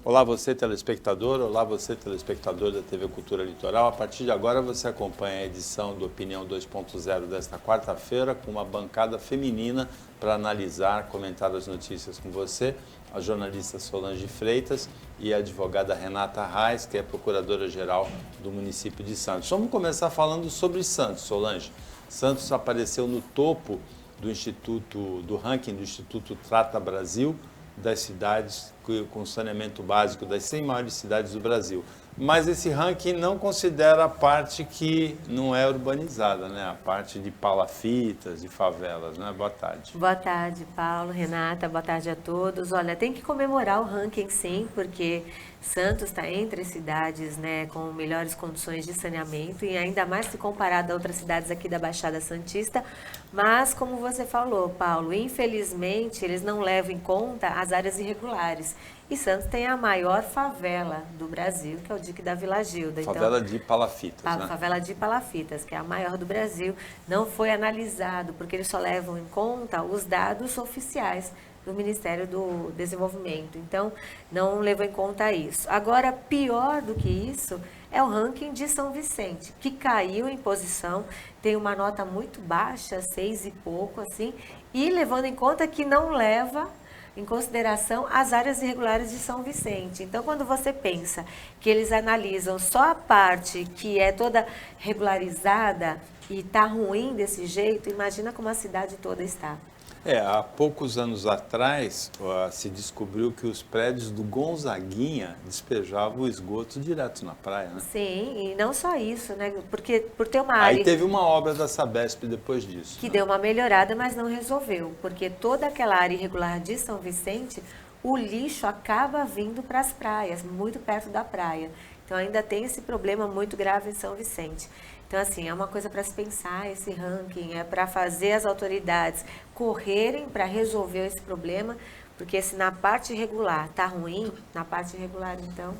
Olá você telespectador, olá você telespectador da TV Cultura Litoral. A partir de agora você acompanha a edição do Opinião 2.0 desta quarta-feira com uma bancada feminina para analisar, comentar as notícias com você, a jornalista Solange Freitas e a advogada Renata Reis, que é procuradora-geral do município de Santos. Vamos começar falando sobre Santos, Solange. Santos apareceu no topo do ranking do Instituto Trata Brasil, das cidades com saneamento básico, das 100 maiores cidades do Brasil. Mas esse ranking não considera a parte que não é urbanizada, né? A parte de palafitas, de favelas, né? Boa tarde. Boa tarde, Paulo, Renata, boa tarde a todos. Olha, tem que comemorar o ranking sim, porque Santos está entre as cidades, né, com melhores condições de saneamento e ainda mais se comparado a outras cidades aqui da Baixada Santista. Mas, como você falou, Paulo, infelizmente eles não levam em conta as áreas irregulares. E Santos tem a maior favela do Brasil, que é o Dique da Vila Gilda. Favela de Palafitas, né? Favela de Palafitas, que é a maior do Brasil, não foi analisado, porque eles só levam em conta os dados oficiais do Ministério do Desenvolvimento. Então, não levou em conta isso. Agora, pior do que isso, é o ranking de São Vicente, que caiu em posição, tem uma nota muito baixa, 6 e pouco, assim, e levando em conta que não leva em consideração as áreas irregulares de São Vicente. Então, quando você pensa que eles analisam só a parte que é toda regularizada e está ruim desse jeito, imagina como a cidade toda está. Há poucos anos atrás se descobriu que os prédios do Gonzaguinha despejavam o esgoto direto na praia, né? Sim, e não só isso, né? Porque por ter uma área... Aí teve uma obra da Sabesp depois disso. Que deu uma melhorada, mas não resolveu, porque toda aquela área irregular de São Vicente, o lixo acaba vindo para as praias, muito perto da praia. Então ainda tem esse problema muito grave em São Vicente. Então, assim, é uma coisa para se pensar, esse ranking, é para fazer as autoridades correrem para resolver esse problema, porque se na parte irregular está ruim, na parte irregular, então...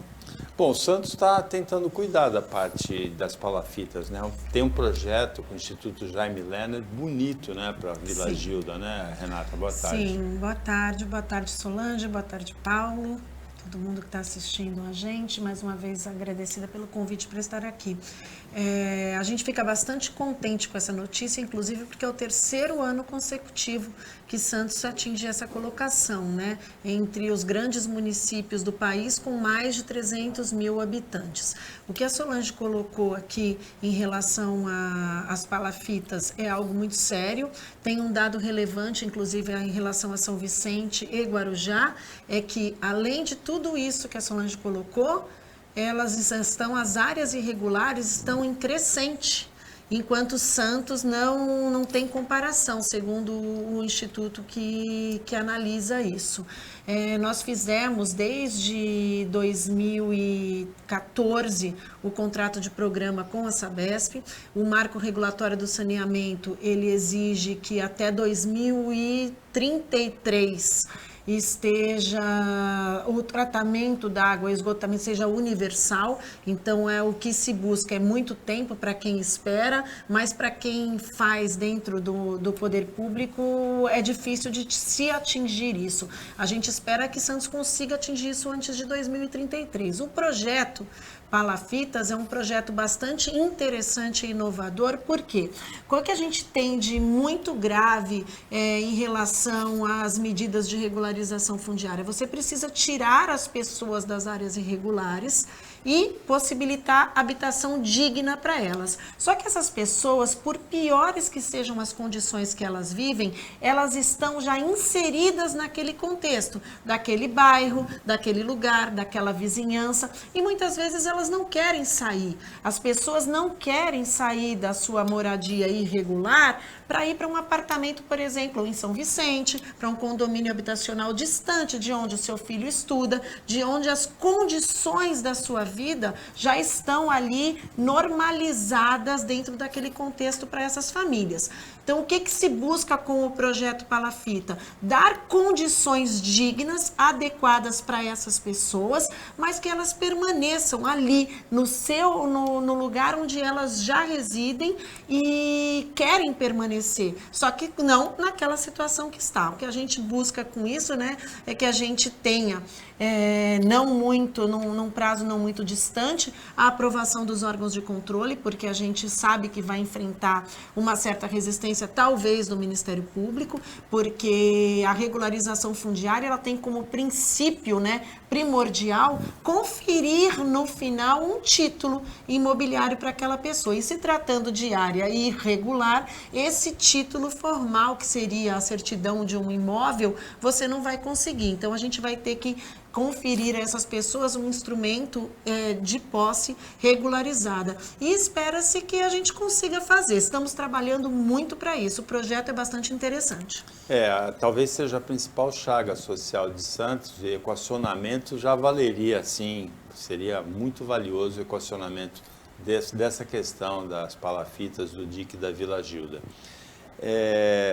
Bom, o Santos está tentando cuidar da parte das palafitas, né? Tem um projeto com o Instituto Jaime Lerner bonito, né, para a Vila Gilda, né, Renata? Boa tarde. Sim, boa tarde Solange, boa tarde Paulo, todo mundo que está assistindo a gente, mais uma vez agradecida pelo convite para estar aqui. A gente fica bastante contente com essa notícia, inclusive porque é o terceiro ano consecutivo que Santos atinge essa colocação, né, entre os grandes municípios do país com mais de 300 mil habitantes. O que a Solange colocou aqui em relação às palafitas é algo muito sério, tem um dado relevante, inclusive em relação a São Vicente e Guarujá, é que além de tudo isso que a Solange colocou, as áreas irregulares estão em crescente, enquanto Santos não tem comparação, segundo o instituto que analisa isso. Nós fizemos desde 2014 o contrato de programa com a Sabesp, o marco regulatório do saneamento, ele exige que até 2033 o tratamento da água, o esgotamento seja universal, então o que se busca é muito tempo para quem espera, mas para quem faz dentro do poder público é difícil de se atingir isso. A gente espera que Santos consiga atingir isso antes de 2033. O projeto Palafitas é um projeto bastante interessante e inovador, por quê? Qual que a gente tem de muito grave em relação às medidas de regularização fundiária? Você precisa tirar as pessoas das áreas irregulares e possibilitar habitação digna para elas. Só que essas pessoas, por piores que sejam as condições que elas vivem, elas estão já inseridas naquele contexto, daquele bairro, daquele lugar, daquela vizinhança, e muitas vezes elas não querem sair. As pessoas não querem sair da sua moradia irregular para ir para um apartamento, por exemplo, em São Vicente, para um condomínio habitacional distante de onde o seu filho estuda, de onde as condições da sua vida já estão ali normalizadas dentro daquele contexto para essas famílias. Então, o que se busca com o projeto Palafita? Dar condições dignas, adequadas para essas pessoas, mas que elas permaneçam ali no lugar onde elas já residem e querem permanecer. Só que não naquela situação que está. O que a gente busca com isso, né, é que a gente tenha, num prazo não muito distante, a aprovação dos órgãos de controle, porque a gente sabe que vai enfrentar uma certa resistência, talvez, do Ministério Público, porque a regularização fundiária, ela tem como princípio, né, primordial, conferir no final um título imobiliário para aquela pessoa. E se tratando de área irregular, esse título formal, que seria a certidão de um imóvel, você não vai conseguir. Então, a gente vai ter que conferir a essas pessoas um instrumento de posse regularizada. E espera-se que a gente consiga fazer. Estamos trabalhando muito para isso. O projeto é bastante interessante. Talvez seja a principal chaga social de Santos, e equacionamento já valeria, sim, seria muito valioso o equacionamento dessa questão das palafitas do dique da Vila Gilda.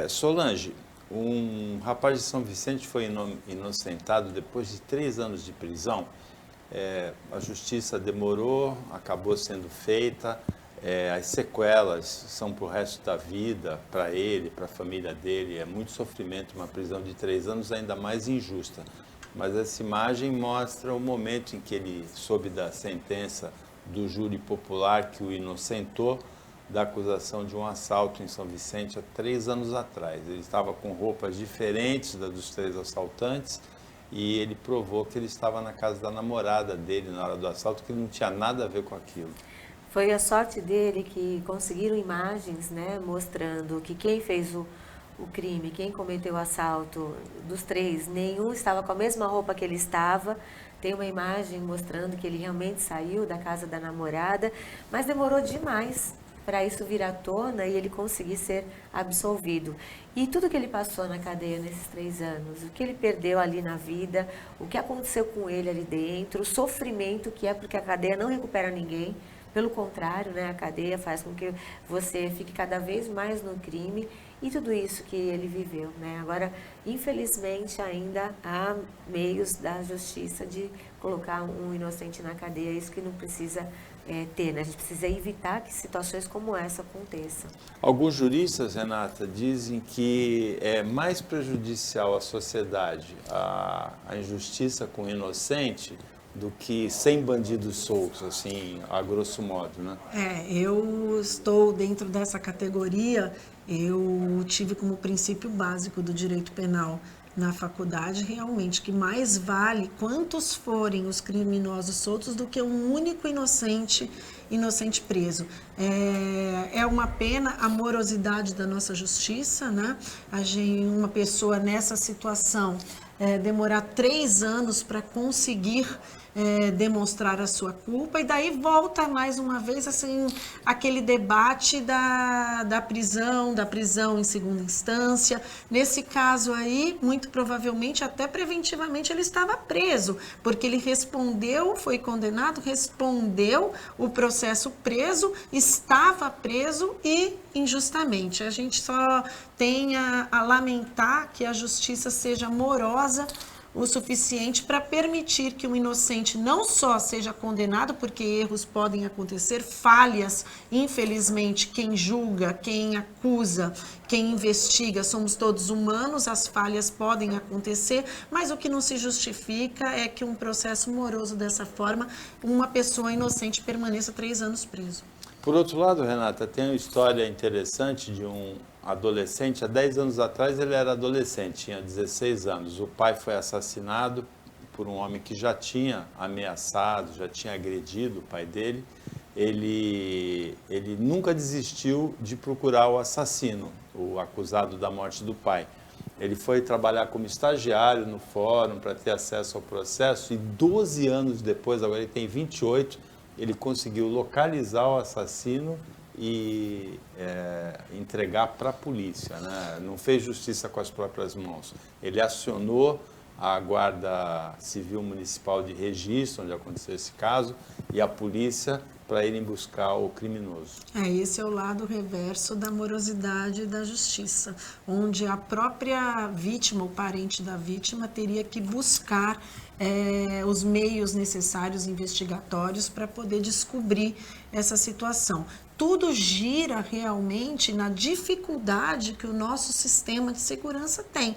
Solange, um rapaz de São Vicente foi inocentado depois de 3 anos de prisão. A justiça demorou, acabou sendo feita. As sequelas são para o resto da vida, para ele, para a família dele. É muito sofrimento, uma prisão de 3 anos ainda mais injusta. Mas essa imagem mostra o momento em que ele soube da sentença do júri popular que o inocentou da acusação de um assalto em São Vicente há 3 anos atrás. Ele estava com roupas diferentes das dos 3 assaltantes e ele provou que ele estava na casa da namorada dele na hora do assalto, que não tinha nada a ver com aquilo. Foi a sorte dele que conseguiram imagens, né, mostrando que quem fez o crime, quem cometeu o assalto, dos 3, nenhum estava com a mesma roupa que ele estava. Tem uma imagem mostrando que ele realmente saiu da casa da namorada, mas demorou demais para isso vir à tona e ele conseguir ser absolvido. E tudo que ele passou na cadeia nesses 3 anos, o que ele perdeu ali na vida, o que aconteceu com ele ali dentro, o sofrimento que é, porque a cadeia não recupera ninguém, pelo contrário, né, a cadeia faz com que você fique cada vez mais no crime, e tudo isso que ele viveu, né? Agora, infelizmente, ainda há meios da justiça de colocar um inocente na cadeia, isso que não precisa ter, né? A gente precisa evitar que situações como essa aconteçam. Alguns juristas, Renata, dizem que é mais prejudicial à sociedade a injustiça com o inocente do que 100 bandidos soltos, assim, a grosso modo, né? Eu estou dentro dessa categoria. Eu tive como princípio básico do direito penal na faculdade, realmente, que mais vale quantos forem os criminosos soltos do que um único inocente preso. É uma pena a morosidade da nossa justiça, né? Uma pessoa nessa situação demorar 3 anos para conseguir demonstrar a sua culpa, e daí volta mais uma vez assim, aquele debate da prisão em segunda instância. Nesse caso aí, muito provavelmente, até preventivamente, ele estava preso, porque ele respondeu, foi condenado, respondeu o processo preso, estava preso e injustamente. A gente só tem a lamentar que a justiça seja morosa o suficiente para permitir que um inocente não só seja condenado, porque erros podem acontecer, falhas, infelizmente, quem julga, quem acusa, quem investiga, somos todos humanos, as falhas podem acontecer, mas o que não se justifica é que um processo moroso dessa forma, uma pessoa inocente permaneça 3 anos preso. Por outro lado, Renata, tem uma história interessante de um adolescente. Há 10 anos atrás ele era adolescente, tinha 16 anos. O pai foi assassinado por um homem que já tinha ameaçado, já tinha agredido o pai dele. Ele nunca desistiu de procurar o assassino, o acusado da morte do pai. Ele foi trabalhar como estagiário no fórum para ter acesso ao processo, e 12 anos depois, agora ele tem 28, ele conseguiu localizar o assassino e entregar para a polícia, né? Não fez justiça com as próprias mãos. Ele acionou a Guarda Civil Municipal de Registro, onde aconteceu esse caso, e a polícia para irem buscar o criminoso. Esse é o lado reverso da morosidade da justiça, onde a própria vítima, o parente da vítima, teria que buscar os meios necessários investigatórios para poder descobrir essa situação. Tudo gira realmente na dificuldade que o nosso sistema de segurança tem.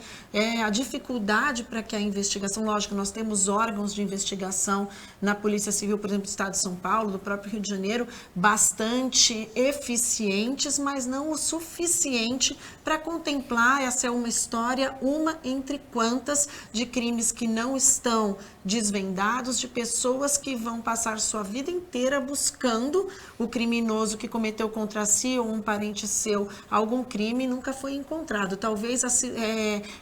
A dificuldade para que a investigação, lógico, nós temos órgãos de investigação na Polícia Civil, por exemplo, do Estado de São Paulo, do próprio Rio de Janeiro, bastante eficientes, mas não o suficiente para contemplar essa é uma história, uma entre quantas, de crimes que não estão desvendados, de pessoas que vão passar sua vida inteira buscando o criminoso que cometeu contra si ou um parente seu algum crime e nunca foi encontrado. Talvez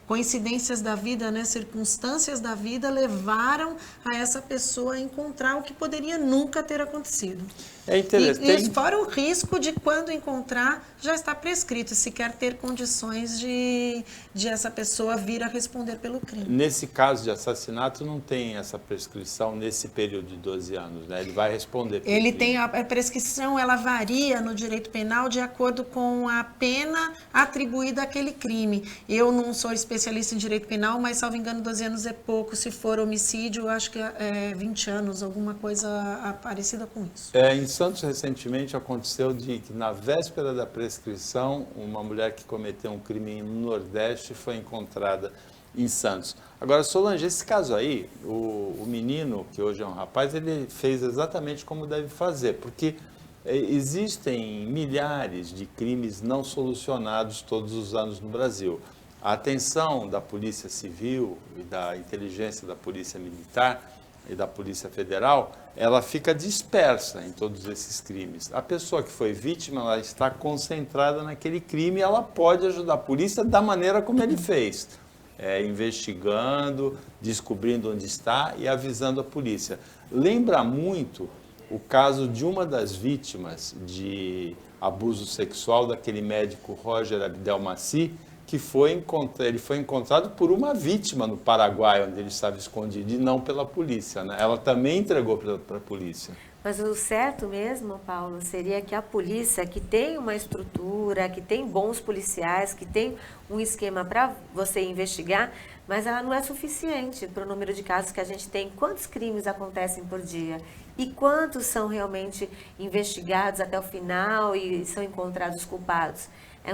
coincidências da vida, né, circunstâncias da vida levaram a essa pessoa a encontrar o que poderia nunca ter acontecido. É interessante. E fora o risco de quando encontrar, já está prescrito, se quer ter condições de essa pessoa vir a responder pelo crime. Nesse caso de assassinato não tem essa prescrição nesse período de 12 anos, né? Ele vai responder. Ele tem a prescrição, ela varia no direito penal de acordo com a pena atribuída àquele crime. Eu não sou especialista em direito penal, mas, salvo engano, 12 anos é pouco. Se for homicídio, eu acho que é 20 anos, alguma coisa parecida com isso. Em Santos, recentemente, aconteceu de que, na véspera da prescrição, uma mulher que cometeu um crime no Nordeste foi encontrada em Santos. Agora, Solange, esse caso aí, o menino, que hoje é um rapaz, ele fez exatamente como deve fazer, porque existem milhares de crimes não solucionados todos os anos no Brasil. A atenção da Polícia Civil e da inteligência da Polícia Militar e da Polícia Federal, ela fica dispersa em todos esses crimes. A pessoa que foi vítima, ela está concentrada naquele crime e ela pode ajudar a polícia da maneira como ele fez, investigando, descobrindo onde está e avisando a polícia. Lembra muito o caso de uma das vítimas de abuso sexual daquele médico Roger Abdelmaci, que ele foi encontrado por uma vítima no Paraguai, onde ele estava escondido, e não pela polícia, né? Ela também entregou para a polícia. Mas o certo mesmo, Paulo, seria que a polícia, que tem uma estrutura, que tem bons policiais, que tem um esquema para você investigar, mas ela não é suficiente para o número de casos que a gente tem. Quantos crimes acontecem por dia? E quantos são realmente investigados até o final e são encontrados culpados?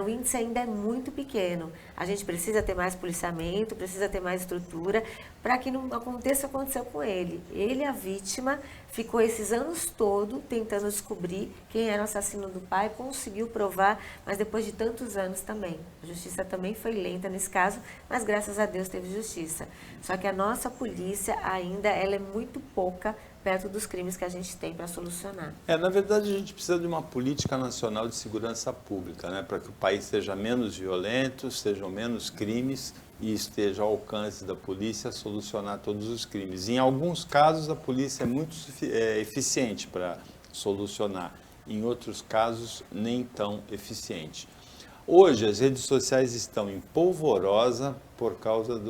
O índice ainda é muito pequeno. A gente precisa ter mais policiamento, precisa ter mais estrutura para que não aconteça o que aconteceu com ele. Ele, a vítima, ficou esses anos todos tentando descobrir quem era o assassino do pai, conseguiu provar, mas depois de tantos anos também. A justiça também foi lenta nesse caso, mas graças a Deus teve justiça. Só que a nossa polícia ainda ela é muito pouca perto dos crimes que a gente tem para solucionar. Na verdade, a gente precisa de uma política nacional de segurança pública, né, para que o país seja menos violento, sejam menos crimes e esteja ao alcance da polícia solucionar todos os crimes. Em alguns casos, a polícia é muito eficiente para solucionar, em outros casos, nem tão eficiente. Hoje, as redes sociais estão em polvorosa por causa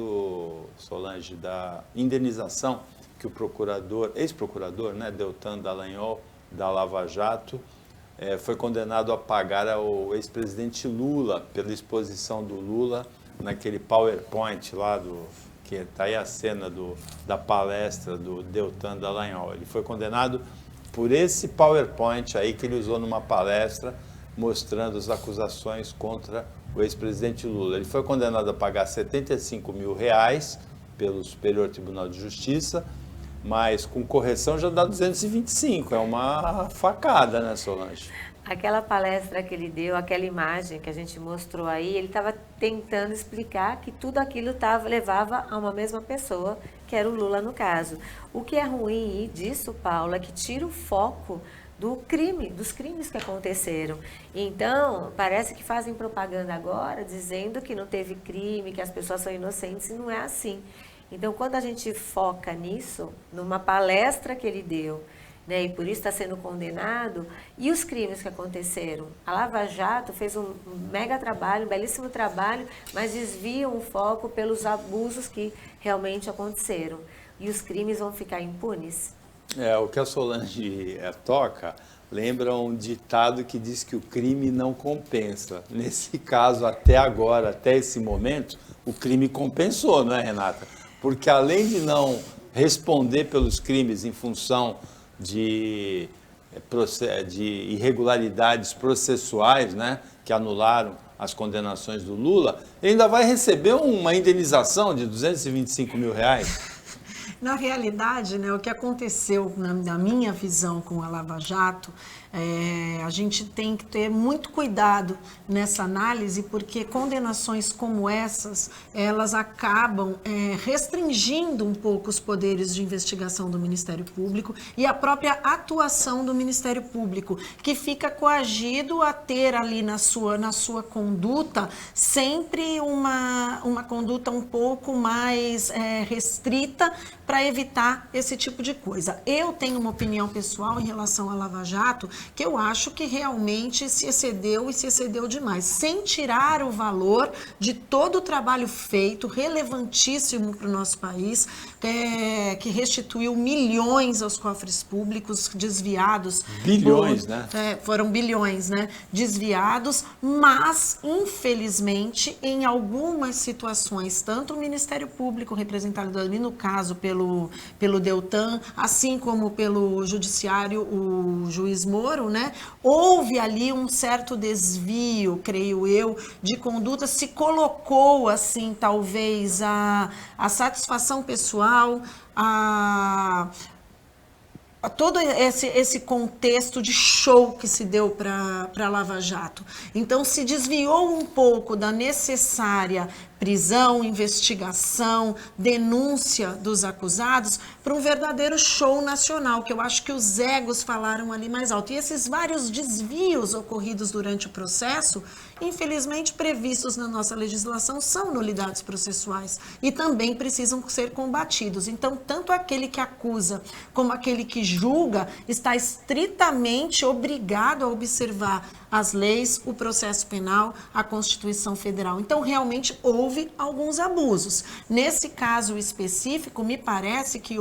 Solange, da indenização que o ex-procurador, né, Deltan Dallagnol, da Lava Jato, foi condenado a pagar ao ex-presidente Lula pela exposição do Lula naquele PowerPoint lá, que está aí a cena da palestra do Deltan Dallagnol. Ele foi condenado por esse PowerPoint aí que ele usou numa palestra mostrando as acusações contra o ex-presidente Lula. Ele foi condenado a pagar R$75 mil pelo Superior Tribunal de Justiça, mas com correção já dá 225, é uma facada, né, Solange? Aquela palestra que ele deu, aquela imagem que a gente mostrou aí, ele estava tentando explicar que tudo aquilo levava a uma mesma pessoa, que era o Lula no caso. O que é ruim disso, Paulo, é que tira o foco dos crimes que aconteceram. Então, parece que fazem propaganda agora, dizendo que não teve crime, que as pessoas são inocentes, e não é assim. Então, quando a gente foca nisso, numa palestra que ele deu, né, e por isso está sendo condenado, e os crimes que aconteceram. A Lava Jato fez um mega trabalho, um belíssimo trabalho, mas desvia o foco pelos abusos que realmente aconteceram. E os crimes vão ficar impunes? O que a Solange toca lembra um ditado que diz que o crime não compensa. Nesse caso, até agora, até esse momento, o crime compensou, não é, Renata? Porque além de não responder pelos crimes em função de irregularidades processuais, né, que anularam as condenações do Lula, ele ainda vai receber uma indenização de R$225 mil. Na realidade, né, o que aconteceu na minha visão com a Lava Jato, a gente tem que ter muito cuidado nessa análise, porque condenações como essas, elas acabam restringindo um pouco os poderes de investigação do Ministério Público e a própria atuação do Ministério Público, que fica coagido a ter ali na sua conduta sempre uma conduta um pouco mais restrita para evitar esse tipo de coisa. Eu tenho uma opinião pessoal em relação à Lava Jato, que eu acho que realmente se excedeu e se excedeu demais, sem tirar o valor de todo o trabalho feito, relevantíssimo para o nosso país, que restituiu milhões aos cofres públicos desviados. Bilhões, né? Foram bilhões, né? Desviados, mas, infelizmente, em algumas situações, tanto o Ministério Público, representado ali no caso pelo Deltan, assim como pelo Judiciário, o juiz Moro, né? Houve ali um certo desvio, creio eu, de conduta, se colocou, assim, talvez, a satisfação pessoal, todo esse contexto de show que se deu para a Lava Jato. Então, se desviou um pouco da necessária prisão, investigação, denúncia dos acusados para um verdadeiro show nacional, que eu acho que os egos falaram ali mais alto. E esses vários desvios ocorridos durante o processo, infelizmente previstos na nossa legislação, são nulidades processuais e também precisam ser combatidos. Então, tanto aquele que acusa como aquele que julga está estritamente obrigado a observar as leis, o processo penal, a Constituição Federal. Então, realmente houve alguns abusos. Nesse caso específico, me parece que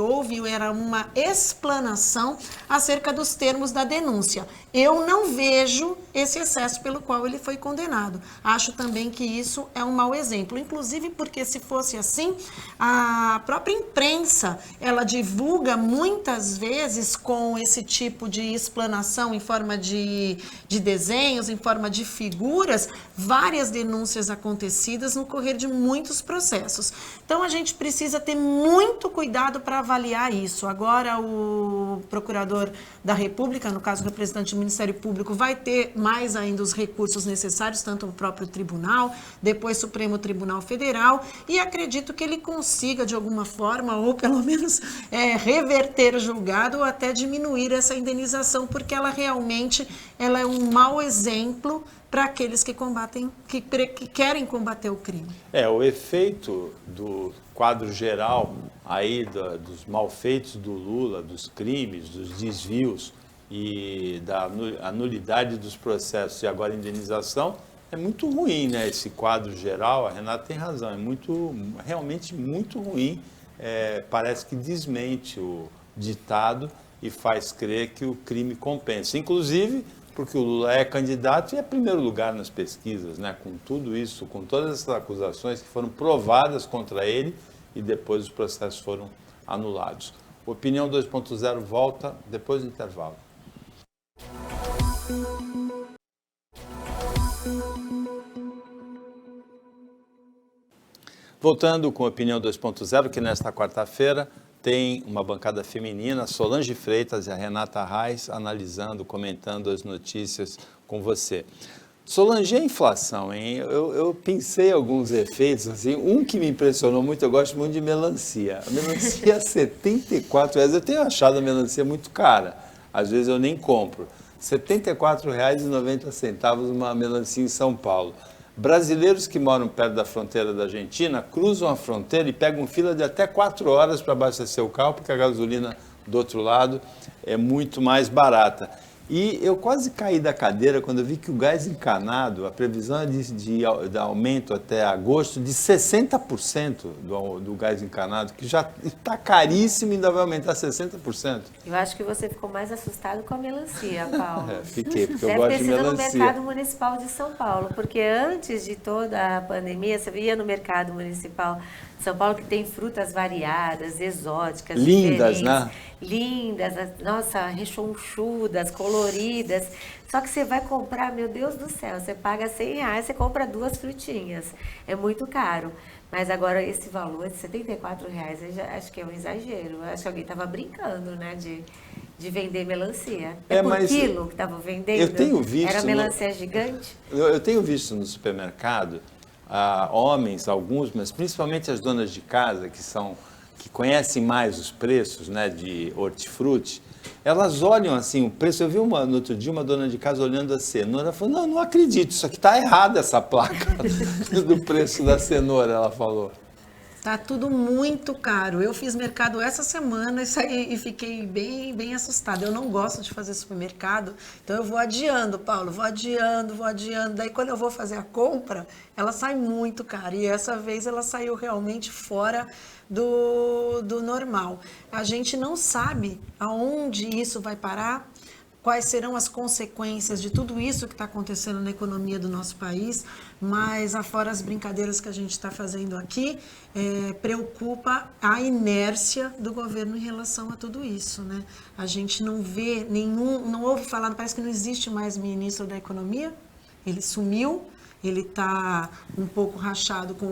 era uma explanação acerca dos termos da denúncia. Eu não vejo esse excesso pelo qual ele foi condenado. Acho também que isso é um mau exemplo, inclusive porque se fosse assim, a própria imprensa, ela divulga muitas vezes com esse tipo de explanação em forma de desenhos, em forma de figuras, várias denúncias acontecidas no correr de muitos processos. Então, a gente precisa ter muito cuidado para avaliar isso. Agora, o procurador da República, no caso o representante do Ministério Público, vai ter mais ainda os recursos necessários, tanto o próprio tribunal, depois Supremo Tribunal Federal, e acredito que ele consiga, de alguma forma, ou pelo menos reverter o julgado, ou até diminuir essa indenização, porque ela realmente é um mau exemplo para aqueles que combatem, que querem combater o crime. O efeito do quadro geral aí dos malfeitos do Lula, dos crimes, dos desvios e da nulidade dos processos e agora indenização, é muito ruim, né? Esse quadro geral, a Renata tem razão, realmente muito ruim, parece que desmente o ditado e faz crer que o crime compensa. Inclusive, porque o Lula é candidato e é primeiro lugar nas pesquisas, né? Com tudo isso, com todas essas acusações que foram provadas contra ele e depois os processos foram anulados. Opinião 2.0 volta depois do intervalo. Voltando com a Opinião 2.0, que nesta quarta-feira tem uma bancada feminina, Solange Freitas e a Renata Reis, analisando, comentando as notícias com você. Solange, a inflação, hein? Eu pensei alguns efeitos, assim, um que me impressionou muito, eu gosto muito de melancia. A melancia R$74, eu tenho achado a melancia muito cara, às vezes eu nem compro. R$74,90 uma melancia em São Paulo. Brasileiros que moram perto da fronteira da Argentina cruzam a fronteira e pegam fila de até 4 horas para abastecer o carro, porque a gasolina do outro lado é muito mais barata. E eu quase caí da cadeira quando eu vi que o gás encanado, a previsão é de aumento até agosto de 60% do gás encanado, que já está caríssimo e ainda vai aumentar 60%. Eu acho que você ficou mais assustado com a melancia, Paulo. Fiquei, porque eu Deve gosto ter de sido no melancia. mercado municipal de São Paulo, porque antes de toda a pandemia, você ia no mercado municipal de São Paulo, que tem frutas variadas, exóticas, Lindas, diferentes, né? Lindas, nossa, rechonchudas, coloridas. Só que você vai comprar, meu Deus do céu, você paga R$100, você compra 2 frutinhas. É muito caro. Mas agora esse valor de R$74, eu já acho que é um exagero. Eu acho que alguém estava brincando, né, de vender melancia. É por mas quilo que estavam vendendo? eu tenho visto Era melancia gigante? Eu tenho visto no supermercado homens, alguns, mas principalmente as donas de casa, que conhecem mais os preços, né, de hortifruti, elas olham assim o preço. Eu vi no outro dia uma dona de casa olhando a cenoura, ela falou, não acredito, isso aqui está errado, essa placa do preço da cenoura, ela falou. Tá tudo muito caro. Eu fiz mercado essa semana e fiquei bem assustada. Eu não gosto de fazer supermercado, então eu vou adiando, Paulo, vou adiando. Daí quando eu vou fazer a compra, ela sai muito cara. E essa vez ela saiu realmente fora do normal. A gente não sabe aonde isso vai parar, quais serão as consequências de tudo isso que está acontecendo na economia do nosso país, mas afora as brincadeiras que a gente está fazendo aqui, preocupa a inércia do governo em relação a tudo isso, né? A gente não vê não ouve falar, parece que não existe mais ministro da Economia, ele sumiu. Ele está um pouco rachado com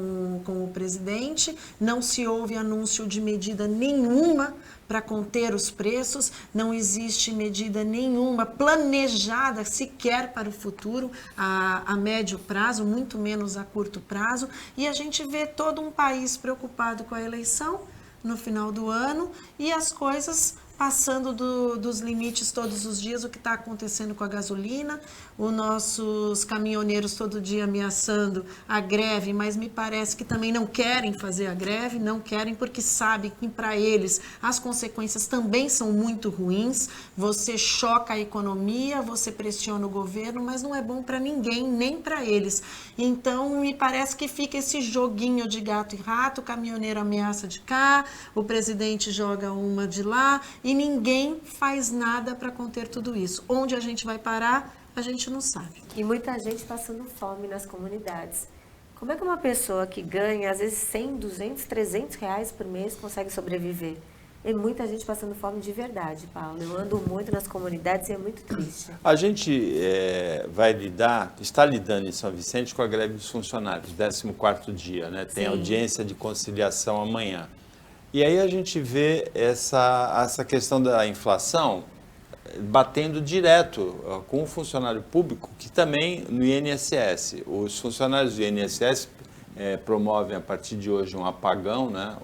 o presidente, não se ouve anúncio de medida nenhuma para conter os preços, não existe medida nenhuma planejada sequer para o futuro, a médio prazo, muito menos a curto prazo, e a gente vê todo um país preocupado com a eleição no final do ano e as coisas passando dos limites todos os dias, o que está acontecendo com a gasolina, os nossos caminhoneiros todo dia ameaçando a greve, mas me parece que também não querem fazer a greve, não querem porque sabem que para eles as consequências também são muito ruins, você choca a economia, você pressiona o governo, mas não é bom para ninguém, nem para eles. Então, me parece que fica esse joguinho de gato e rato, o caminhoneiro ameaça de cá, o presidente joga uma de lá, e ninguém faz nada para conter tudo isso. Onde a gente vai parar, a gente não sabe. E muita gente passando fome nas comunidades. Como é que uma pessoa que ganha, às vezes, 100, 200, 300 reais por mês consegue sobreviver? E muita gente passando fome de verdade, Paulo. Eu ando muito nas comunidades e é muito triste. A gente está lidando em São Vicente com a greve dos funcionários, 14º dia, né? Tem audiência de conciliação amanhã. E aí a gente vê essa questão da inflação batendo direto com o funcionário público, que também no INSS. Os funcionários do INSS promovem a partir de hoje um apagão, né?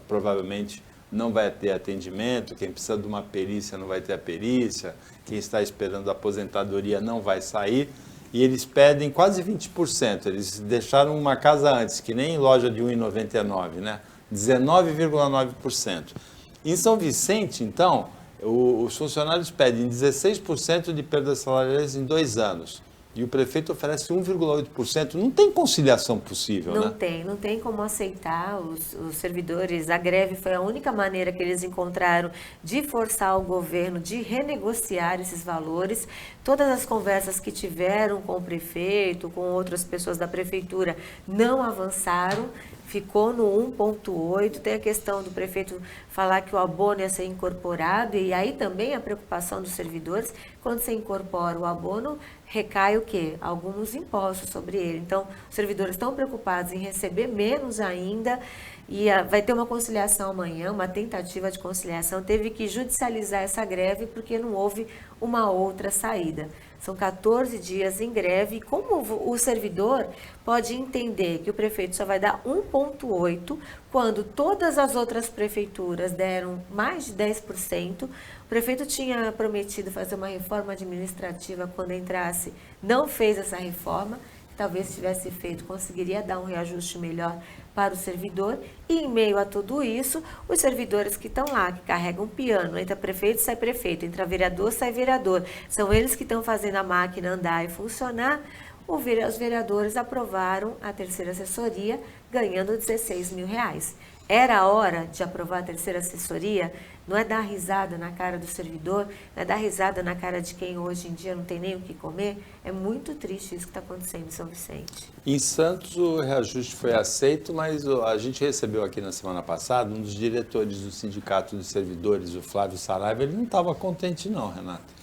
Provavelmente não vai ter atendimento, quem precisa de uma perícia não vai ter a perícia, quem está esperando a aposentadoria não vai sair, e eles pedem quase 20%, eles deixaram uma casa antes, que nem loja de R$1,99, né? 19,9%. Em São Vicente, então, os funcionários pedem 16% de perdas salariais em 2 anos. E o prefeito oferece 1,8%. Não tem conciliação possível, né? Não tem como aceitar os servidores. A greve foi a única maneira que eles encontraram de forçar o governo de renegociar esses valores. Todas as conversas que tiveram com o prefeito, com outras pessoas da prefeitura, não avançaram. Ficou no 1,8, tem a questão do prefeito falar que o abono ia ser incorporado, e aí também a preocupação dos servidores, quando você incorpora o abono, recai o quê? Alguns impostos sobre ele. Então, os servidores estão preocupados em receber menos ainda, e vai ter uma conciliação amanhã, uma tentativa de conciliação, teve que judicializar essa greve porque não houve uma outra saída. São 14 dias em greve. Como o servidor pode entender que o prefeito só vai dar 1,8% quando todas as outras prefeituras deram mais de 10%? O prefeito tinha prometido fazer uma reforma administrativa quando entrasse, não fez essa reforma. Talvez se tivesse feito, conseguiria dar um reajuste melhor para o servidor, e em meio a tudo isso, os servidores que estão lá, que carregam piano, entra prefeito, sai prefeito, entra vereador, sai vereador, são eles que estão fazendo a máquina andar e funcionar. Os vereadores aprovaram a terceira assessoria, ganhando R$16.000. Era a hora de aprovar a terceira assessoria? Não é dar risada na cara do servidor, não é dar risada na cara de quem hoje em dia não tem nem o que comer? É muito triste isso que está acontecendo em São Vicente. Em Santos o reajuste foi aceito, mas a gente recebeu aqui na semana passada um dos diretores do Sindicato dos Servidores, o Flávio Saraiva, ele não estava contente não, Renata.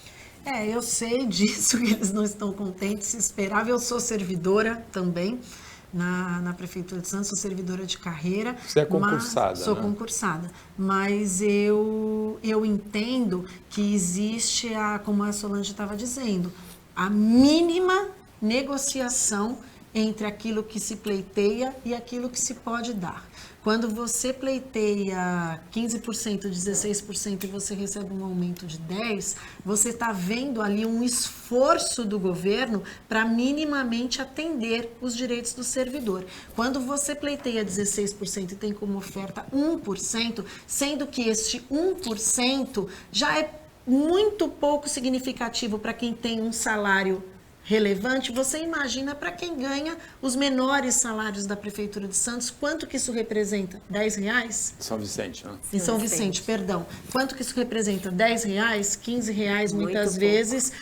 Eu sei disso, que eles não estão contentes, se esperava. Eu sou servidora também na Prefeitura de Santos, sou servidora de carreira. Você é concursada, Sou concursada, mas eu entendo que existe, como a Solange estava dizendo, a mínima negociação entre aquilo que se pleiteia e aquilo que se pode dar. Quando você pleiteia 15%, 16% e você recebe um aumento de 10%, você está vendo ali um esforço do governo para minimamente atender os direitos do servidor. Quando você pleiteia 16% e tem como oferta 1%, sendo que este 1% já é muito pouco significativo para quem tem um salário relevante, você imagina para quem ganha os menores salários da Prefeitura de Santos, quanto que isso representa? R$10? São Vicente, né? Em São Vicente, perdão. Quanto que isso representa? R$10, R$15, muitas vezes,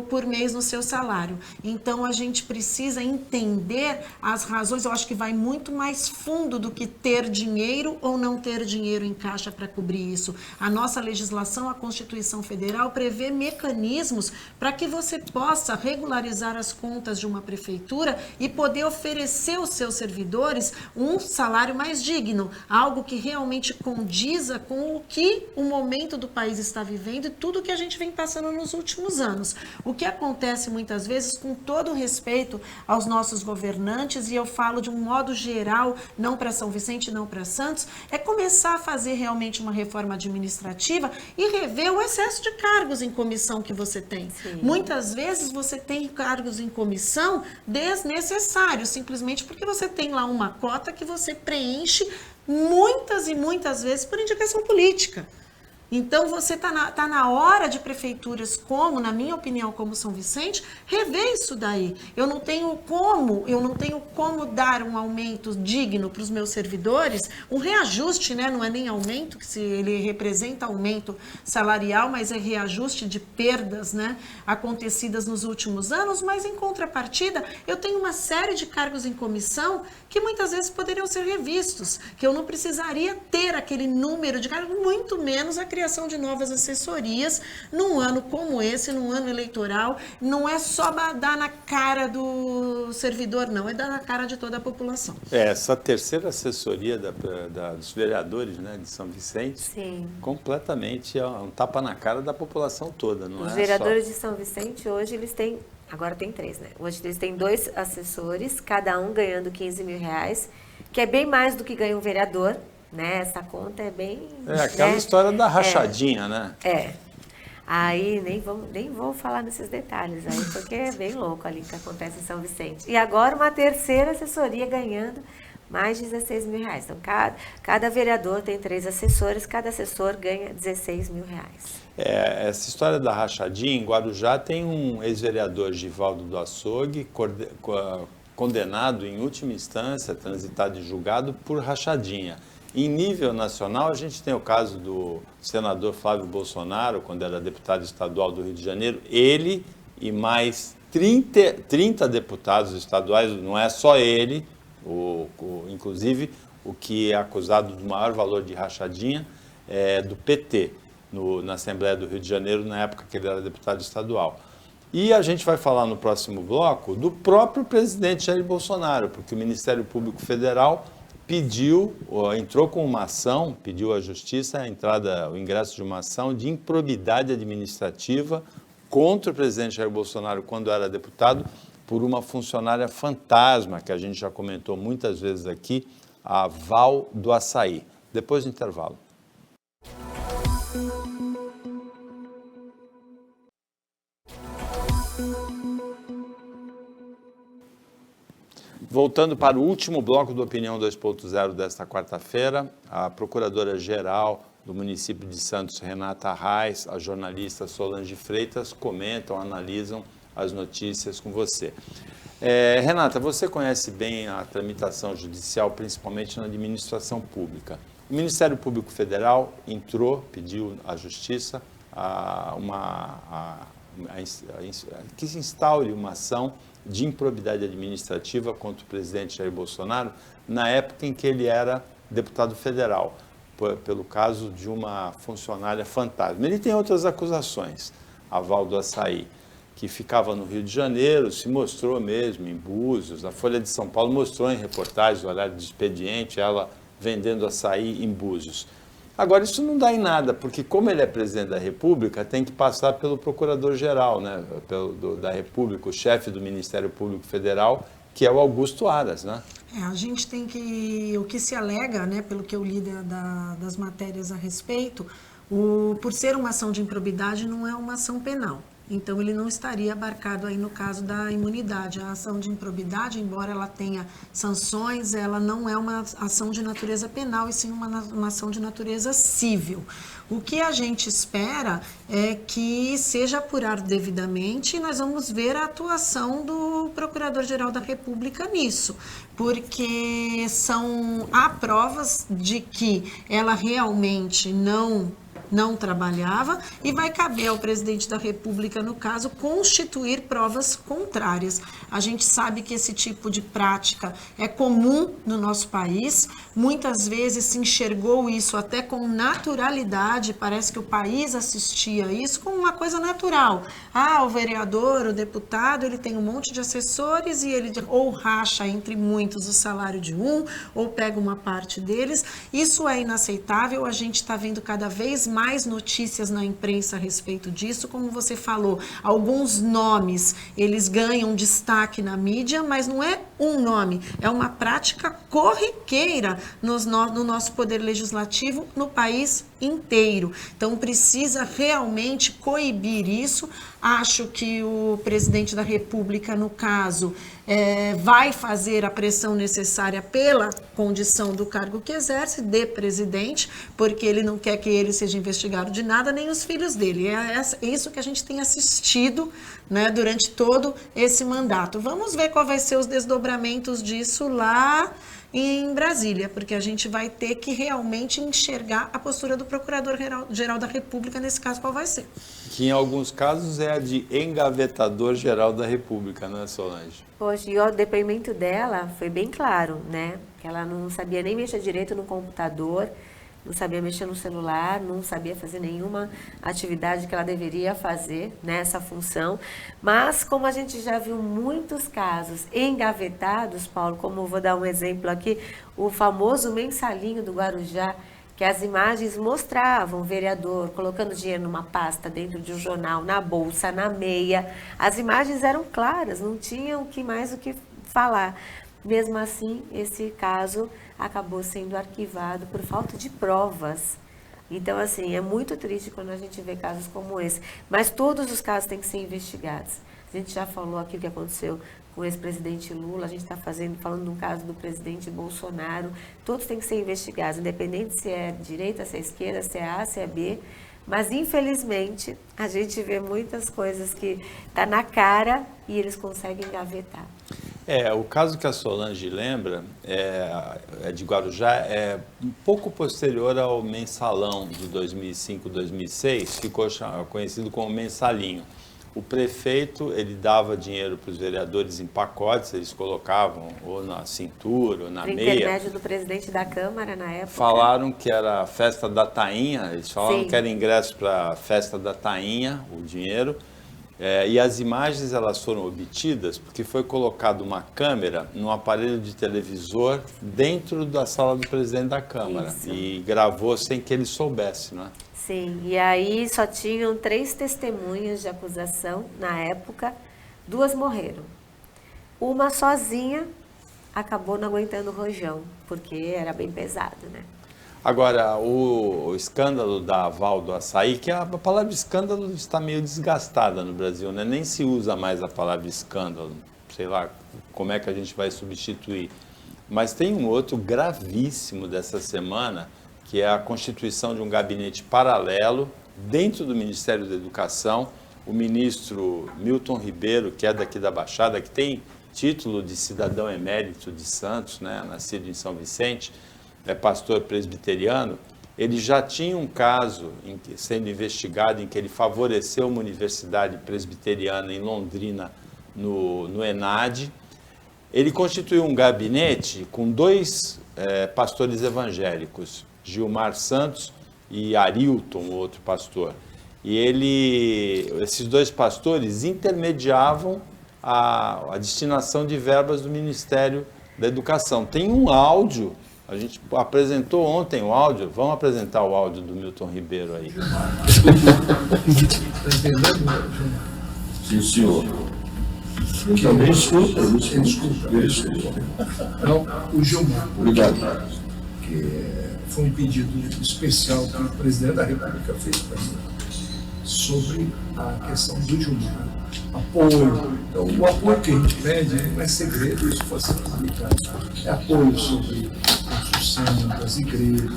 por mês no seu salário. Então, a gente precisa entender as razões, eu acho que vai muito mais fundo do que ter dinheiro ou não ter dinheiro em caixa para cobrir isso. A nossa legislação, a Constituição Federal, prevê mecanismos para que você possa regularizar as contas de uma prefeitura e poder oferecer aos seus servidores um salário mais digno, algo que realmente condiza com o que o momento do país está vivendo e tudo que a gente vem passando nos últimos anos. O que acontece muitas vezes, com todo respeito aos nossos governantes, e eu falo de um modo geral, não para São Vicente, não para Santos, é começar a fazer realmente uma reforma administrativa e rever o excesso de cargos em comissão que você tem. Sim. Muitas vezes você tem cargos em comissão desnecessários, simplesmente porque você tem lá uma cota que você preenche muitas e muitas vezes por indicação política. Então, você tá na hora de prefeituras como, na minha opinião, como São Vicente, rever isso daí. Eu não tenho como dar um aumento digno para os meus servidores, um reajuste, né? Não é nem aumento, que se ele representa aumento salarial, mas é reajuste de perdas, né, acontecidas nos últimos anos, mas em contrapartida, eu tenho uma série de cargos em comissão que muitas vezes poderiam ser revistos, que eu não precisaria ter aquele número de cargos, muito menos a criação de novas assessorias num ano como esse, num ano eleitoral. Não é só dar na cara do servidor, não, é dar na cara de toda a população. Essa terceira assessoria dos vereadores, né, de São Vicente, sim, completamente é um tapa na cara da população toda. Não Os vereadores de São Vicente hoje eles têm, agora tem 3, né? Hoje eles têm 2 assessores, cada um ganhando R$15.000, que é bem mais do que ganha um vereador. Né? Essa conta é bem... aquela história da rachadinha, né? Aí nem vou falar nesses detalhes aí, porque é bem louco ali que acontece em São Vicente. E agora uma terceira assessoria ganhando mais de R$16.000. Então, cada vereador tem 3 assessores, cada assessor ganha R$16.000. Essa história da rachadinha, em Guarujá tem um ex-vereador, Givaldo do Açougue, condenado em última instância, transitado e julgado por rachadinha. Em nível nacional, a gente tem o caso do senador Flávio Bolsonaro, quando era deputado estadual do Rio de Janeiro. Ele e mais 30 deputados estaduais, não é só ele, inclusive o que é acusado do maior valor de rachadinha é do PT, na Assembleia do Rio de Janeiro, na época que ele era deputado estadual. E a gente vai falar no próximo bloco do próprio presidente Jair Bolsonaro, porque o Ministério Público Federal entrou com uma ação, pediu à Justiça o ingresso de uma ação de improbidade administrativa contra o presidente Jair Bolsonaro quando era deputado, por uma funcionária fantasma, que a gente já comentou muitas vezes aqui, a Val do Açaí. Depois do intervalo. Voltando para o último bloco do Opinião 2.0 desta quarta-feira, a Procuradora-Geral do município de Santos, Renata Arraes, a jornalista Solange Freitas, comentam, analisam as notícias com você. Renata, você conhece bem a tramitação judicial, principalmente na administração pública. O Ministério Público Federal entrou, pediu à Justiça que se instaure uma ação de improbidade administrativa contra o presidente Jair Bolsonaro na época em que ele era deputado federal, pelo caso de uma funcionária fantasma. Ele tem outras acusações, a Val do Açaí, que ficava no Rio de Janeiro, se mostrou mesmo em Búzios, a Folha de São Paulo mostrou em reportagem, no horário de expediente, ela vendendo açaí em Búzios. Agora, isso não dá em nada, porque como ele é presidente da República, tem que passar pelo Procurador-Geral, né, da República, o chefe do Ministério Público Federal, que é o Augusto Aras, né? A gente tem que, o que se alega, né, pelo que eu li das matérias a respeito, por ser uma ação de improbidade, não é uma ação penal. Então, ele não estaria abarcado aí no caso da imunidade. A ação de improbidade, embora ela tenha sanções, ela não é uma ação de natureza penal, e sim uma ação de natureza civil. O que a gente espera é que seja apurado devidamente, e nós vamos ver a atuação do Procurador-Geral da República nisso, porque há provas de que ela realmente não trabalhava, e vai caber ao presidente da República, no caso, constituir provas contrárias. A gente sabe que esse tipo de prática é comum no nosso país, muitas vezes se enxergou isso até com naturalidade, parece que o país assistia a isso como uma coisa natural. O vereador, o deputado, ele tem um monte de assessores e ele ou racha entre muitos o salário de um, ou pega uma parte deles. Isso é inaceitável, a gente está vendo cada vez mais notícias na imprensa a respeito disso, como você falou, alguns nomes, eles ganham destaque na mídia, mas não é um nome, é uma prática corriqueira no nosso poder legislativo no país inteiro. Então, precisa realmente coibir isso. Acho que o presidente da República, no caso, vai fazer a pressão necessária pela condição do cargo que exerce, de presidente, porque ele não quer que ele seja investigado de nada, nem os filhos dele. É isso que a gente tem assistido, né, durante todo esse mandato. Vamos ver qual vai ser os desdobramentos disso lá em Brasília, porque a gente vai ter que realmente enxergar a postura do Procurador-Geral da República, nesse caso, qual vai ser. Que em alguns casos é a de engavetador-geral da República, né, Solange? Poxa, e o depoimento dela foi bem claro, né? Que ela não sabia nem mexer direito no computador, não sabia mexer no celular, não sabia fazer nenhuma atividade que ela deveria fazer nessa função. Mas, como a gente já viu muitos casos engavetados, Paulo, como eu vou dar um exemplo aqui, o famoso mensalinho do Guarujá, que as imagens mostravam o vereador colocando dinheiro numa pasta dentro de um jornal, na bolsa, na meia. As imagens eram claras, não tinham mais o que falar. Mesmo assim, esse caso acabou sendo arquivado por falta de provas. Então, assim, é muito triste quando a gente vê casos como esse. Mas todos os casos têm que ser investigados. A gente já falou aqui o que aconteceu com o ex-presidente Lula, a gente está falando de um caso do presidente Bolsonaro. Todos têm que ser investigados, independente se é direita, se é esquerda, se é A, se é B. Mas, infelizmente, a gente vê muitas coisas que tá na cara e eles conseguem engavetar. O caso que a Solange lembra, de Guarujá, é um pouco posterior ao mensalão de 2005, 2006, ficou conhecido como mensalinho. O prefeito, ele dava dinheiro para os vereadores em pacotes, eles colocavam ou na cintura ou na meia. Por intermédio do presidente da Câmara, na época. Falaram que era a festa da tainha, eles falaram Sim. que era ingresso para a festa da tainha, o dinheiro. E as imagens, elas foram obtidas porque foi colocada uma câmera num aparelho de televisor dentro da sala do presidente da Câmara. Isso. E gravou sem que ele soubesse, não é? Sim, e aí só tinham 3 testemunhas de acusação na época, 2 morreram. Uma sozinha acabou não aguentando o rojão, porque era bem pesado, né? Agora, o escândalo da Val do Açaí, que a palavra escândalo está meio desgastada no Brasil, né? Nem se usa mais a palavra escândalo. sei lá, como é que a gente vai substituir. Mas tem um outro gravíssimo dessa semana, que é a constituição de um gabinete paralelo dentro do Ministério da Educação. O ministro Milton Ribeiro, que é daqui da Baixada, que tem título de cidadão emérito de Santos, né, nascido em São Vicente, é pastor presbiteriano, ele já tinha um caso sendo investigado em que ele favoreceu uma universidade presbiteriana em Londrina, no ENAD. Ele constituiu um gabinete com dois pastores evangélicos, Gilmar Santos e Arilton, outro pastor. E esses dois pastores intermediavam a destinação de verbas do Ministério da Educação. Tem um áudio, a gente apresentou ontem o áudio, vamos apresentar o áudio do Milton Ribeiro aí. Sim, senhor. Eu também escuto, Não, o Gilmar. Obrigado. Que foi um pedido especial que o presidente da República fez para mim sobre a questão do Gilmar, apoio. Então, o apoio que a gente pede não é segredo, isso pode ser publicado. É apoio sobre a construção das igrejas.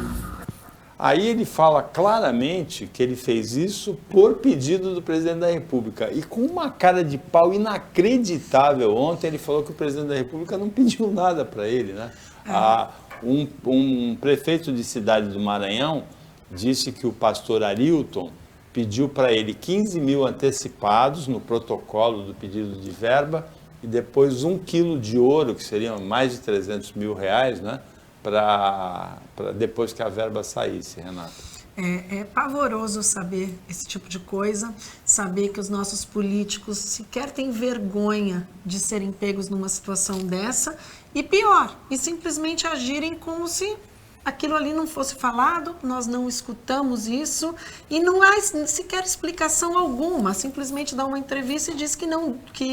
Aí ele fala claramente que ele fez isso por pedido do presidente da República. E com uma cara de pau inacreditável, ontem ele falou que o presidente da República não pediu nada para ele, né? Um prefeito de cidade do Maranhão disse que o pastor Arilton pediu para ele 15 mil antecipados no protocolo do pedido de verba e depois 1 quilo de ouro, que seriam mais de 300 mil reais, né? Para depois que a verba saísse, Renata. É pavoroso saber esse tipo de coisa, saber que os nossos políticos sequer têm vergonha de serem pegos numa situação dessa e pior, e simplesmente agirem como se aquilo ali não fosse falado, nós não escutamos isso e não há sequer explicação alguma, simplesmente dá uma entrevista e diz que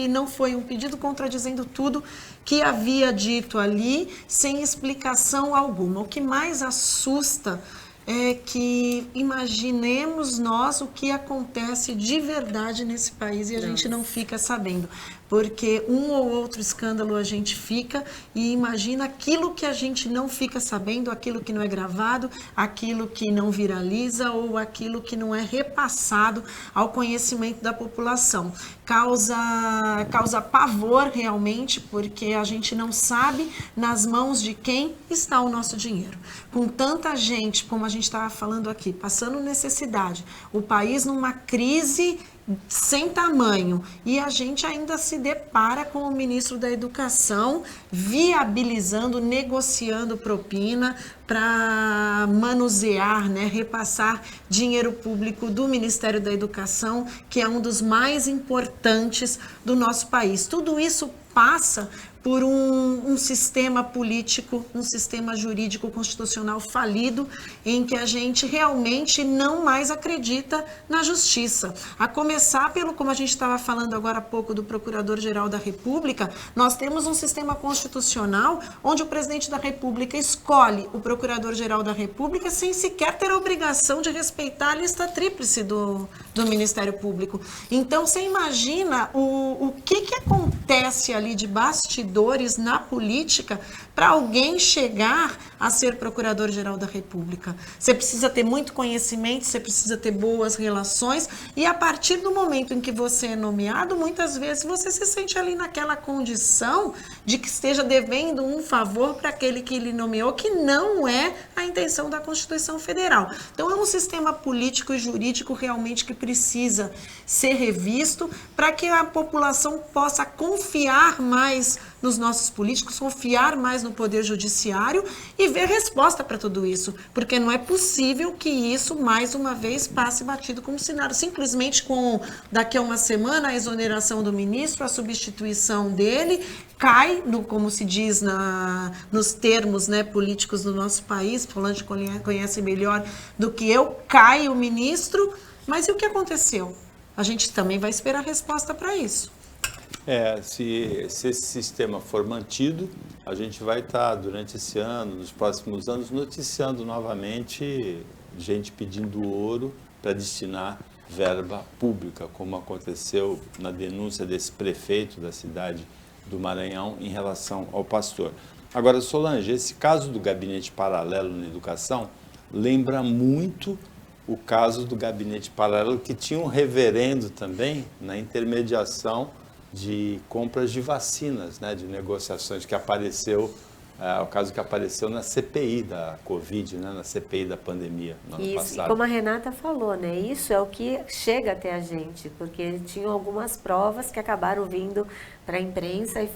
não foi um pedido, contradizendo tudo que havia dito ali, sem explicação alguma. O que mais assusta é que imaginemos nós o que acontece de verdade nesse país e a gente não fica sabendo. Porque um ou outro escândalo a gente fica e imagina aquilo que a gente não fica sabendo, aquilo que não é gravado, aquilo que não viraliza ou aquilo que não é repassado ao conhecimento da população. Causa pavor realmente, porque a gente não sabe nas mãos de quem está o nosso dinheiro. Com tanta gente, como a gente estava falando aqui, passando necessidade, o país numa crise sem tamanho, e a gente ainda se depara com o ministro da Educação viabilizando, negociando propina para manusear, né, repassar dinheiro público do Ministério da Educação, que é um dos mais importantes do nosso país. Tudo isso passa por um sistema político, um sistema jurídico constitucional falido, em que a gente realmente não mais acredita na justiça. A começar pelo, como a gente estava falando agora há pouco, do Procurador-Geral da República, nós temos um sistema constitucional onde o presidente da República escolhe o Procurador-Geral da República sem sequer ter a obrigação de respeitar a lista tríplice do Ministério Público. Então, você imagina o que acontece ali de bastidores na política para alguém chegar a ser Procurador-Geral da República. Você precisa ter muito conhecimento, você precisa ter boas relações e a partir do momento em que você é nomeado, muitas vezes você se sente ali naquela condição de que esteja devendo um favor para aquele que lhe nomeou, que não é a intenção da Constituição Federal. Então é um sistema político e jurídico realmente que precisa ser revisto para que a população possa confiar mais nos nossos políticos, confiar mais no Poder Judiciário e ver resposta para tudo isso, porque não é possível que isso, mais uma vez, passe batido como se nada, simplesmente com, daqui a uma semana, a exoneração do ministro, a substituição dele, cai, como se diz nos termos, né, políticos do nosso país, Solange conhece melhor do que eu, cai o ministro, mas e o que aconteceu? A gente também vai esperar resposta para isso. Se esse sistema for mantido, a gente vai estar, durante esse ano, nos próximos anos, noticiando novamente gente pedindo ouro para destinar verba pública, como aconteceu na denúncia desse prefeito da cidade do Maranhão em relação ao pastor. Agora, Solange, esse caso do gabinete paralelo na educação lembra muito o caso do gabinete paralelo que tinha um reverendo também na intermediação de compras de vacinas, né, de negociações, que apareceu, o caso que apareceu na CPI da Covid, né, na CPI da pandemia no ano passado. E como a Renata falou, né, isso é o que chega até a gente, porque tinham algumas provas que acabaram vindo para a imprensa e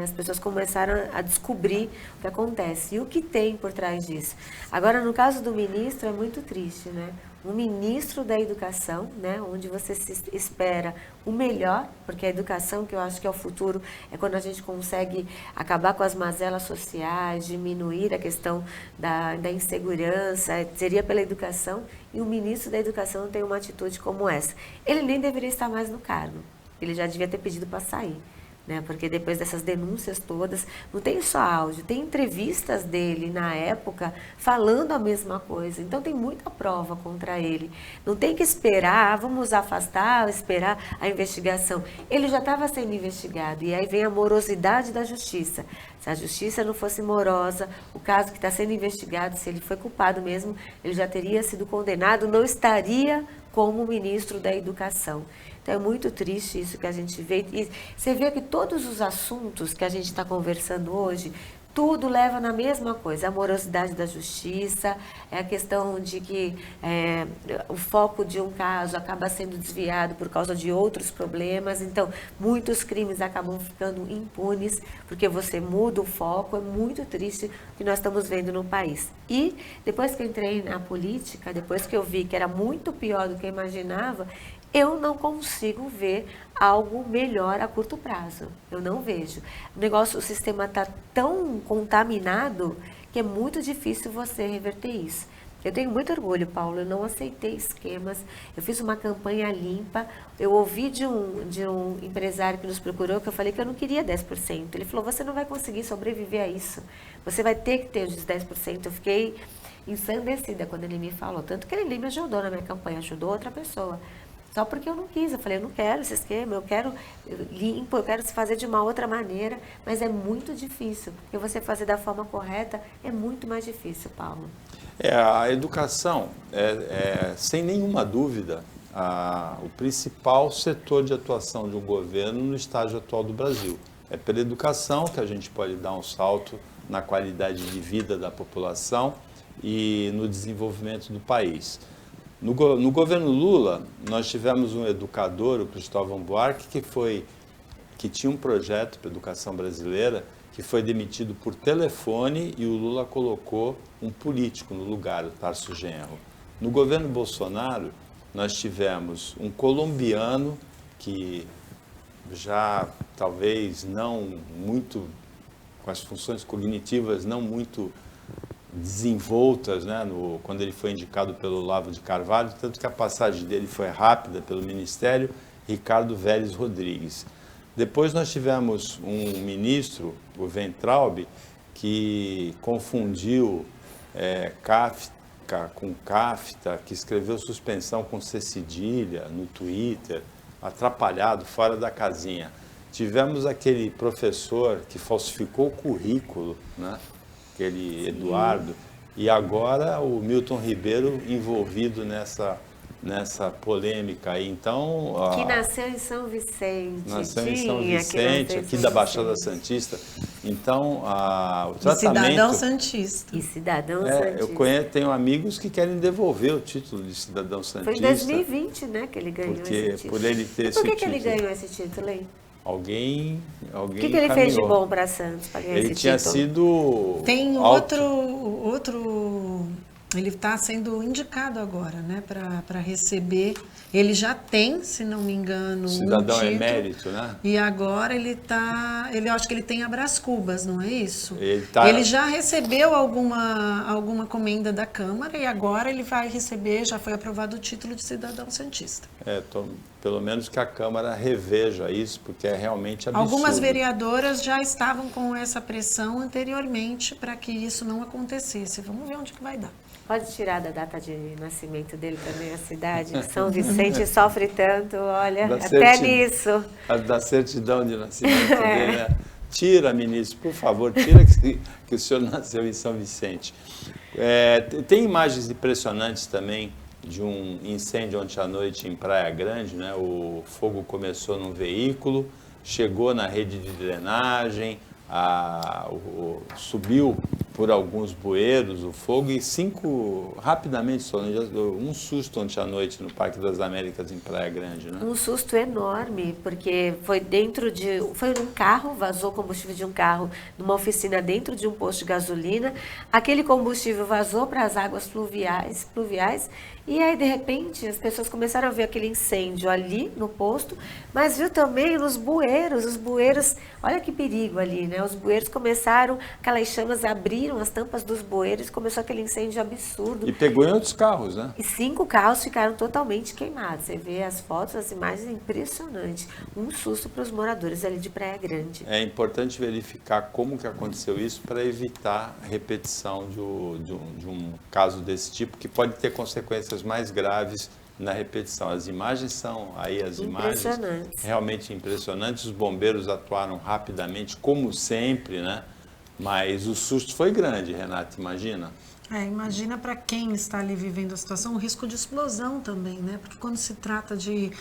as pessoas começaram a descobrir o que acontece e o que tem por trás disso. Agora, no caso do ministro, é muito triste, né? Um ministro da educação, né, onde você se espera o melhor, porque a educação, que eu acho que é o futuro, é quando a gente consegue acabar com as mazelas sociais, diminuir a questão da insegurança, seria pela educação, e o ministro da educação tem uma atitude como essa. Ele nem deveria estar mais no cargo, ele já devia ter pedido para sair. Né? Porque depois dessas denúncias todas, não tem só áudio, tem entrevistas dele na época falando a mesma coisa. Então tem muita prova contra ele. Não tem que esperar, vamos afastar, esperar a investigação. Ele já estava sendo investigado e aí vem a morosidade da justiça. Se a justiça não fosse morosa, o caso que está sendo investigado, se ele foi culpado mesmo, ele já teria sido condenado, não estaria como ministro da Educação. Então é muito triste isso que a gente vê. E você vê que todos os assuntos que a gente está conversando hoje, tudo leva na mesma coisa. A morosidade da justiça, é a questão de que o foco de um caso acaba sendo desviado por causa de outros problemas. Então, muitos crimes acabam ficando impunes, porque você muda o foco. É muito triste o que nós estamos vendo no país. E depois que eu entrei na política, depois que eu vi que era muito pior do que eu imaginava, eu não consigo ver algo melhor a curto prazo. Eu não vejo. O sistema está tão contaminado que é muito difícil você reverter isso. Eu tenho muito orgulho, Paulo, eu não aceitei esquemas, eu fiz uma campanha limpa, eu ouvi de um empresário que nos procurou, que eu falei que eu não queria 10%. Ele falou, você não vai conseguir sobreviver a isso, você vai ter que ter os 10%. Eu fiquei ensandecida quando ele me falou, tanto que ele nem me ajudou na minha campanha, ajudou outra pessoa. Só porque eu não quis, eu falei, eu não quero esse esquema, eu quero limpo, eu quero se fazer de uma outra maneira, mas é muito difícil, porque você fazer da forma correta é muito mais difícil, Paulo. A educação sem nenhuma dúvida, o principal setor de atuação de um governo no estágio atual do Brasil. É pela educação que a gente pode dar um salto na qualidade de vida da população e no desenvolvimento do país. No governo Lula, nós tivemos um educador, o Cristóvão Buarque, que tinha um projeto para a educação brasileira, que foi demitido por telefone e o Lula colocou um político no lugar, o Tarso Genro. No governo Bolsonaro, nós tivemos um colombiano que já talvez não muito, com as funções cognitivas não muito desenvoltas, né, quando ele foi indicado pelo Olavo de Carvalho, tanto que a passagem dele foi rápida pelo Ministério, Ricardo Vélez Rodrigues. Depois nós tivemos um ministro, o Weintraub, que confundiu Kafka com Kafta, que escreveu suspensão com C cedilha no Twitter, atrapalhado, fora da casinha. Tivemos aquele professor que falsificou o currículo, né? Aquele Eduardo, e agora o Milton Ribeiro envolvido nessa polêmica aí. Então, que nasceu em São Vicente. Nasceu em São Vicente, aqui da Baixada Santista. Então, o tratamento... Cidadão Santista. E cidadão Santista. Eu tenho amigos que querem devolver o título de cidadão Santista. Foi em 2020, né, que ele ganhou esse título. Por ele ter esse título. Por que ele ganhou esse título aí? Alguém O que ele fez de bom para Santos para ganhar esse título? Ele tinha sido Tem outro ele está sendo indicado agora, né, para receber. Ele já tem, se não me engano, cidadão um título, emérito, né? E agora eu acho que ele tem a Brás Cubas, não é isso? Ele já recebeu alguma comenda da Câmara e agora ele vai receber, já foi aprovado o título de cidadão santista. pelo menos que a Câmara reveja isso, porque é realmente absurdo. Algumas vereadoras já estavam com essa pressão anteriormente para que isso não acontecesse. Vamos ver onde que vai dar. Pode tirar da data de nascimento dele também a cidade? São Vicente sofre tanto, olha, até nisso. Da certidão de nascimento dele, né? Tira, ministro, por favor, tira que o senhor nasceu em São Vicente. Tem imagens impressionantes também de um incêndio ontem à noite em Praia Grande, né? O fogo começou num veículo, chegou na rede de drenagem, subiu por alguns bueiros o fogo e rapidamente, um susto ontem à noite no Parque das Américas em Praia Grande, né? Um susto enorme, porque foi num carro, vazou combustível de um carro numa oficina dentro de um posto de gasolina, aquele combustível vazou para as águas pluviais, e aí de repente as pessoas começaram a ver aquele incêndio ali no posto, mas viu também nos bueiros, olha que perigo ali, né? Os bueiros começaram, aquelas chamas abriram as tampas dos bueiros, começou aquele incêndio absurdo. E pegou em outros carros, né? E 5 carros ficaram totalmente queimados. Você vê as fotos, as imagens, é impressionante. Um susto para os moradores ali de Praia Grande. É importante verificar como que aconteceu isso para evitar repetição de um caso desse tipo, que pode ter consequências mais graves na repetição. As imagens são aí, as imagens realmente impressionantes. Os bombeiros atuaram rapidamente, como sempre, né? Mas o susto foi grande, Renata, imagina? Imagina para quem está ali vivendo a situação, o risco de explosão também, né? Porque quando se trata de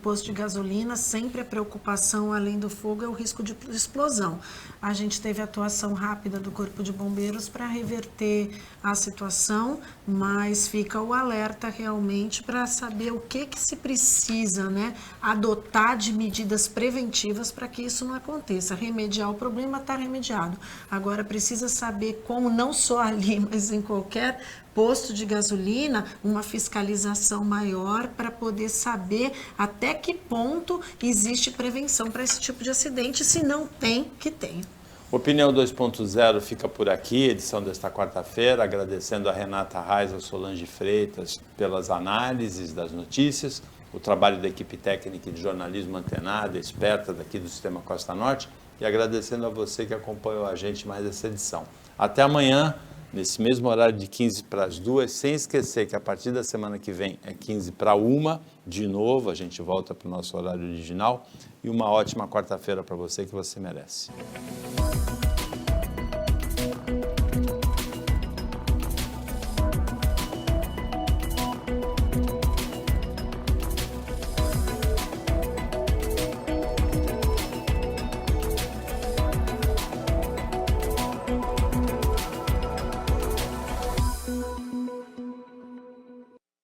posto de gasolina, sempre a preocupação, além do fogo, é o risco de explosão. A gente teve atuação rápida do Corpo de Bombeiros para reverter a situação, mas fica o alerta realmente para saber o que se precisa, né? Adotar de medidas preventivas para que isso não aconteça. Remediar o problema está remediado. Agora precisa saber como, não só ali, mas em qualquer posto de gasolina, uma fiscalização maior para poder saber até que ponto existe prevenção para esse tipo de acidente, se não tem, que tenha. Opinião 2.0 fica por aqui, edição desta quarta-feira, agradecendo a Renata Reis, a Solange Freitas pelas análises das notícias, o trabalho da equipe técnica de jornalismo antenada, esperta daqui do Sistema Costa Norte, e agradecendo a você que acompanhou a gente mais essa edição. Até amanhã, nesse mesmo horário de 15 para as 2, sem esquecer que a partir da semana que vem é 15 para 1, de novo, a gente volta para o nosso horário original, e uma ótima quarta-feira para você que você merece.